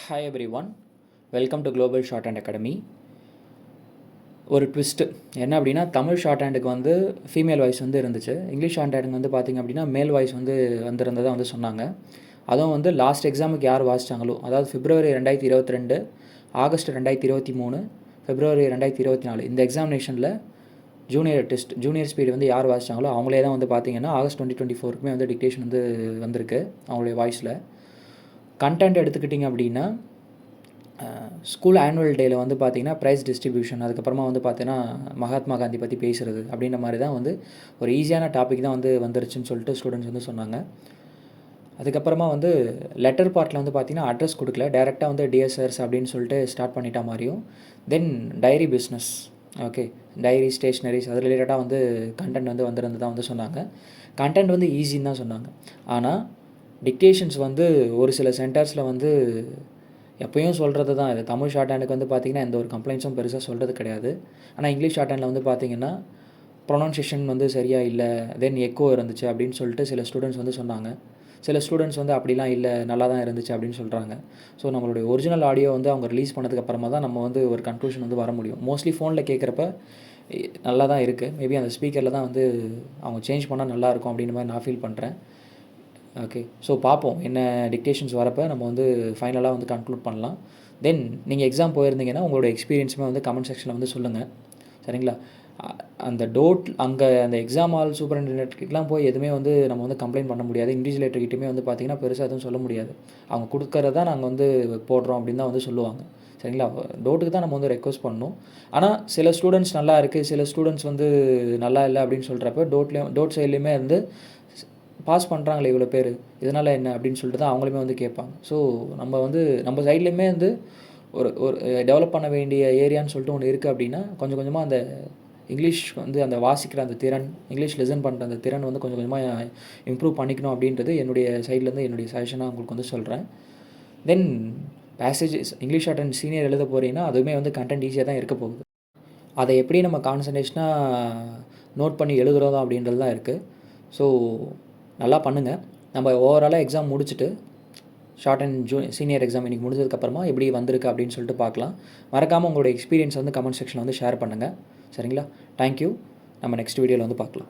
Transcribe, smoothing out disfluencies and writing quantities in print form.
Hi every one, welcome to global short hand academy. ஒரு twist என்ன அப்படின்னா, Tamil short ஹேண்டுக்கு வந்து ஃபீமேல் வாய்ஸ் வந்து இருந்துச்சு. இங்கிலீஷ் ஷார்ட் ஹேண்டுக்கு வந்து பார்த்திங்க அப்படின்னா மேல் வாய்ஸ் வந்து வந்திருந்ததாக வந்து சொன்னாங்க. அதுவும் வந்து லாஸ்ட் எக்ஸாமுக்கு யார் வாசித்தாங்களோ, அதாவது February 2022, August 2023, February 2024 இந்த எக்ஸாமினேஷனில் ஜூனியர் ஸ்பீடு வந்து யார் வாசித்தாங்களோ அவங்களே தான் வந்து பார்த்திங்கன்னா August 2024க்குமே வந்து டிக்டேஷன் வந்து வந்திருக்கு அவங்களுடைய வாய்ஸில். கண்டென்ட் எடுத்துக்கிட்டிங்க அப்படின்னா, ஸ்கூல் ஆனுவல் டேயில் வந்து பார்த்திங்கன்னா ப்ரைஸ் டிஸ்ட்ரிபியூஷன், அதுக்கப்புறமா வந்து பார்த்தீங்கன்னா மகாத்மா காந்தி பற்றி பேசுகிறது அப்படின்ற மாதிரி தான் வந்து ஒரு ஈஸியான டாபிக் தான் வந்து வந்துருச்சுன்னு சொல்லிட்டு ஸ்டூடெண்ட்ஸ் வந்து சொன்னாங்க. அதுக்கப்புறமா வந்து லெட்டர் பார்ட்டில் வந்து பார்த்திங்கன்னா அட்ரஸ் கொடுக்கல, டேரெக்டாக வந்து டிஎஸ்ஆர்ஸ் அப்படின்னு சொல்லிட்டு ஸ்டார்ட் பண்ணிட்டா மாதிரியும். Then diary business, okay, diary stationeries அது ரிலேட்டடாக வந்து கண்டென்ட் வந்து வந்திருந்து தான் வந்து சொன்னாங்க. கண்டென்ட் வந்து ஈஸின்னு தான் சொன்னாங்க. ஆனால் டிக்டேஷன்ஸ் வந்து ஒரு சில சென்டர்ஸில் வந்து எப்போயும் சொல்கிறது தான். இது தமிழ் ஷார்ட் ஹேண்டுக்கு வந்து பார்த்திங்கன்னா எந்த ஒரு கம்ப்ளைண்ட்ஸும் பெருசாக சொல்கிறது கிடையாது. ஆனால் இங்கிலீஷ் ஷார்ட் ஹேண்டில் வந்து பார்த்திங்கன்னா ப்ரொனன்சியேஷன் வந்து சரியாக இல்லை, தென் எக்கோ இருந்துச்சு அப்படின்னு சொல்லிட்டு சில ஸ்டூடெண்ட்ஸ் வந்து சொன்னாங்க. சில ஸ்டூடெண்ட்ஸ் வந்து அப்படிலாம் இல்லை, நல்லா தான் இருந்துச்சு அப்படின்னு சொல்கிறாங்க. ஸோ நம்மளுடைய ஒரிஜினல் ஆடியோ வந்து அவங்க ரிலீஸ் பண்ணதுக்கப்புறமா தான் நம்ம வந்து ஒரு கன்க்ளூஷன் வந்து வர முடியும். மோஸ்ட்லி ஃபோனில் கேட்குறப்ப நல்லா தான் இருக்குது. மேபி அந்த ஸ்பீக்கரில் தான் வந்து அவங்க சேஞ்ச் பண்ணால் நல்லாயிருக்கும் அப்படின்ற மாதிரி நான் ஃபீல் பண்ணுறேன். ஓகே, ஸோ பார்ப்போம் என்ன டிக்டேஷன்ஸ் வரப்போ நம்ம வந்து ஃபைனலாக வந்து கன்க்ளூட் பண்ணலாம். தென் நீங்கள் எக்ஸாம் போயிருந்தீங்கன்னா உங்களோட எக்ஸ்பீரியன்ஸுமே வந்து கமெண்ட் செக்ஷனில் வந்து சொல்லுங்கள், சரிங்களா? அந்த அங்கே அந்த எக்ஸாம் ஹால் சூப்பரிண்டென்டென்ட்கிட்டலாம் போய் எதுவுமே வந்து நம்ம வந்து கம்ப்ளைண்ட் பண்ண முடியாது. இன்விஜிலேட்டர்கிட்டையுமே வந்து பார்த்திங்கன்னா பெருசாக எதுவும் சொல்ல முடியாது. அவங்க கொடுக்கறதா நாங்கள் வந்து போடுறோம் அப்படின்னு தான் வந்து சொல்லுவாங்க, சரிங்களா? டோட்டுக்கு தான் நம்ம வந்து ரெக்வஸ்ட் பண்ணணும். ஆனால் சில ஸ்டூடெண்ட்ஸ் நல்லா இருக்குது, சில ஸ்டூடெண்ட்ஸ் வந்து நல்லா இல்லை அப்படின்னு சொல்கிறப்ப டோட் சைட்லேயுமே வந்து பாஸ் பண்ணுறாங்களே இவ்வளோ பேர், இதனால் என்ன அப்படின்னு சொல்லிட்டு தான் அவங்களுமே வந்து கேட்பாங்க. ஸோ நம்ம வந்து நம்ம சைட்லேயுமே வந்து ஒரு ஒரு டெவலப் பண்ண வேண்டிய ஏரியான்னு சொல்லிட்டு ஒன்று இருக்குது. அப்படின்னா கொஞ்சம் கொஞ்சமாக அந்த இங்கிலீஷ் வந்து அந்த வாசிக்கிற அந்த திறன், இங்கிலீஷ் லிசன் பண்ணுற அந்த திறன் வந்து கொஞ்சம் கொஞ்சமாக இம்ப்ரூவ் பண்ணிக்கணும் அப்படின்றது என்னுடைய சைட்லேருந்து என்னுடைய சஜஷனாக உங்களுக்கு வந்து சொல்கிறேன். Then passages English short and senior எழுத போகிறீங்கன்னா அதுவுமே வந்து கண்டென்ட் ஈஸியாக தான் இருக்க போகுது. அதை எப்படி நம்ம கான்சன்ட்ரேஷனாக நோட் பண்ணி எழுதுகிறோம் அப்படின்றது தான் இருக்குது. ஸோ நல்லா பண்ணுங்கள். நம்ம ஓவராலாக எக்ஸாம் முடிச்சுட்டு ஷார்ட் அண்ட் சீனியர் எக்ஸாம் இன்றைக்கி முடிஞ்சதுக்கப்புறமா எப்படி வந்திருக்கு அப்படின்னு சொல்லிட்டு பார்க்கலாம். மறக்காமல் உங்களோட எக்ஸ்பீரியன்ஸ் வந்து கமெண்ட் செக்ஷனில் வந்து ஷேர் பண்ணுங்கள், சரிங்களா? தேங்க்யூ. நம்ம நெக்ஸ்ட் வீடியோவில் வந்து பார்க்கலாம்.